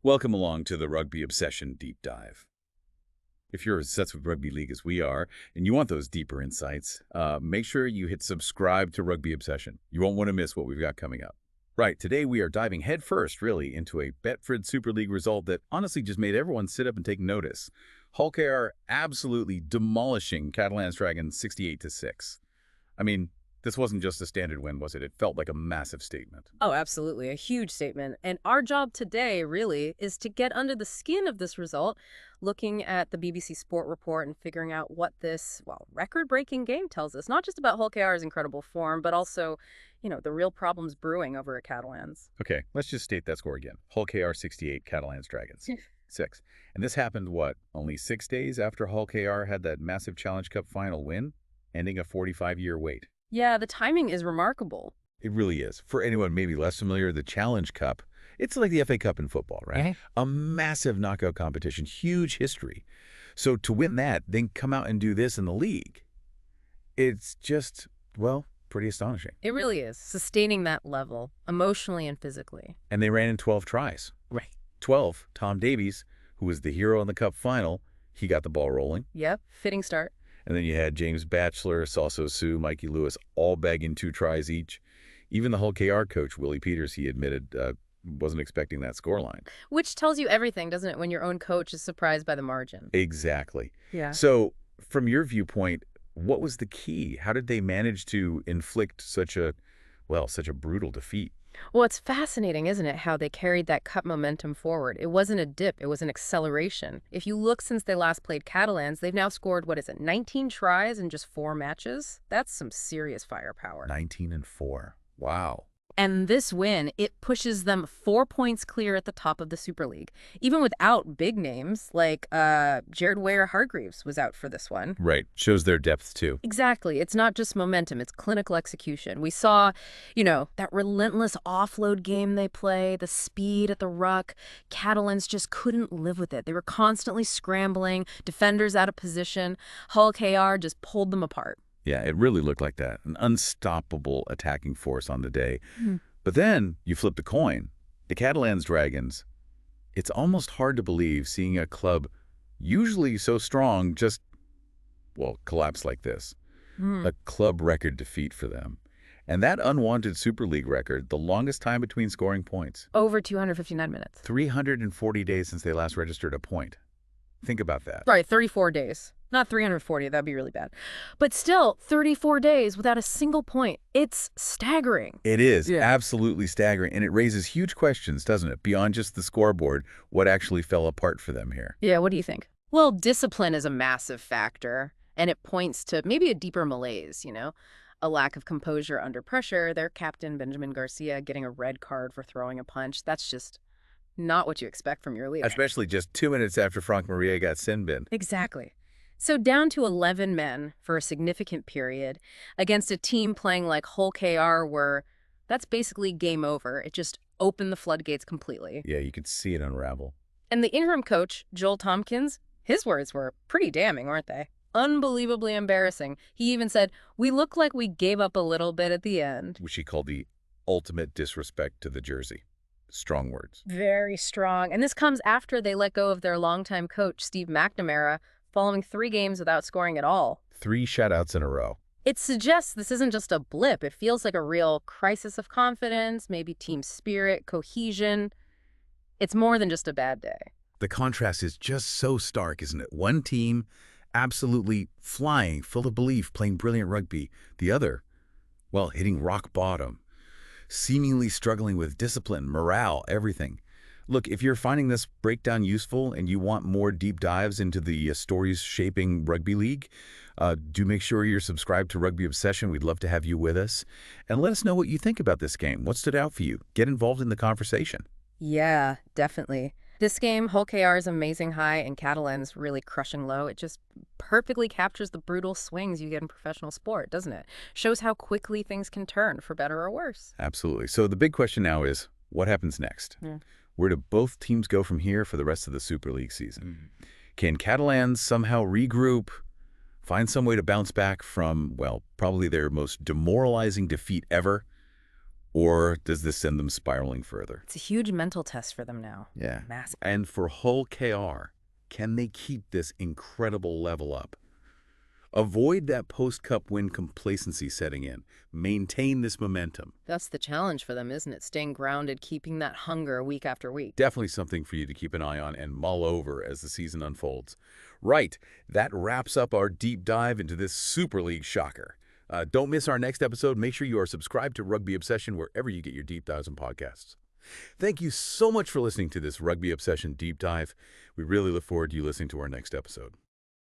Welcome along to the Rugby Obsession Deep Dive. If you're as obsessed with rugby league as we are, and you want those deeper insights, make sure you hit subscribe to Rugby Obsession. You won't want to miss what we've got coming up. Right, today we are diving headfirst, really, into a Betfred Super League result that honestly just made everyone sit up and take notice. Hull KR absolutely demolishing Catalans Dragons 68-6. I mean, this wasn't just a standard win, was it? It felt like a massive statement. Oh, absolutely. A huge statement. And our job today, really, is to get under the skin of this result, looking at the BBC Sport report and figuring out what this, well, record-breaking game tells us. Not just about Hull KR's incredible form, but also, the real problems brewing over at Catalans. Okay, let's just state that score again. Hull KR 68, Catalans Dragons 6. And this happened, what, only 6 days after Hull KR had that massive Challenge Cup final win, ending a 45-year wait. Yeah, the timing is remarkable. It really is. For anyone maybe less familiar, the Challenge Cup, it's like the FA Cup in football, right? A massive knockout competition, huge history. So to win that, then come out and do this in the league, it's just, well, pretty astonishing. It really is. Sustaining that level, emotionally and physically. And they ran in 12 tries. Right. 12. Tom Davies, who was the hero in the Cup final, he got the ball rolling. Yep, fitting start. And then you had James Batchelor, Salso Sue, Mikey Lewis, all bagging 2 tries each. Even the Hull KR coach, Willie Peters, he admitted, wasn't expecting that scoreline. Which tells you everything, doesn't it, when your own coach is surprised by the margin? Exactly. Yeah. So from your viewpoint, what was the key? How did they manage to inflict such a brutal defeat? Well, it's fascinating, isn't it, how they carried that cup momentum forward. It wasn't a dip, it was an acceleration. If you look since they last played Catalans, they've now scored, 19 tries in just 4 matches? That's some serious firepower. 19-4. Wow. And this win, it pushes them 4 points clear at the top of the Super League. Even without big names, like Jared Weir-Hargreaves was out for this one. Right. Shows their depth, too. Exactly. It's not just momentum, it's clinical execution. We saw, that relentless offload game they play, the speed at the ruck. Catalans just couldn't live with it. They were constantly scrambling, defenders out of position. Hull KR just pulled them apart. Yeah, it really looked like that. An unstoppable attacking force on the day. But then you flip the coin. The Catalans Dragons, it's almost hard to believe seeing a club usually so strong just, collapse like this. A club record defeat for them. And that unwanted Super League record, the longest time between scoring points. Over 259 minutes. 340 days since they last registered a point. Think about that. Right, 34 days. Not 340, that'd be really bad. But still, 34 days without a single point. It's staggering. It is absolutely staggering, and it raises huge questions, doesn't it? Beyond just the scoreboard, what actually fell apart for them here? Yeah, what do you think? Well, discipline is a massive factor, and it points to maybe a deeper malaise, a lack of composure under pressure. Their captain, Benjamin Garcia, getting a red card for throwing a punch. That's just not what you expect from your leader. Especially just 2 minutes after Frank Maria got sin-binned. Exactly. So down to 11 men for a significant period against a team playing like Hull KR where that's basically game over. It just opened the floodgates completely. Yeah, you could see it unravel. And the interim coach, Joel Tompkins, his words were pretty damning, weren't they? Unbelievably embarrassing. He even said, "We look like we gave up a little bit at the end." Which he called the ultimate disrespect to the jersey. Strong words. Very strong. And this comes after they let go of their longtime coach, Steve McNamara, following 3 games without scoring at all. 3 shutouts in a row. It suggests this isn't just a blip. It feels like a real crisis of confidence, maybe team spirit, cohesion. It's more than just a bad day. The contrast is just so stark, isn't it? One team absolutely flying, full of belief, playing brilliant rugby. The other, hitting rock bottom, seemingly struggling with discipline, morale, everything. Look, if you're finding this breakdown useful and you want more deep dives into the stories shaping rugby league, do make sure you're subscribed to Rugby Obsession. We'd love to have you with us. And let us know what you think about this game. What stood out for you? Get involved in the conversation. Yeah, definitely. This game, Hull KR's amazing high and Catalans really crushing low, it just perfectly captures the brutal swings you get in professional sport, doesn't it? Shows how quickly things can turn, for better or worse. Absolutely. So the big question now is, what happens next? Where do both teams go from here for the rest of the Super League season? Can Catalans somehow regroup, find some way to bounce back from, probably their most demoralizing defeat ever? Or does this send them spiraling further? It's a huge mental test for them now. Yeah. Massive. And for Hull KR, can they keep this incredible level up? Avoid that post-cup win complacency setting in. Maintain this momentum. That's the challenge for them, isn't it? Staying grounded, keeping that hunger week after week. Definitely something for you to keep an eye on and mull over as the season unfolds. Right, that wraps up our deep dive into this Super League shocker. Don't miss our next episode. Make sure you are subscribed to Rugby Obsession wherever you get your deep dives and podcasts. Thank you so much for listening to this Rugby Obsession deep dive. We really look forward to you listening to our next episode.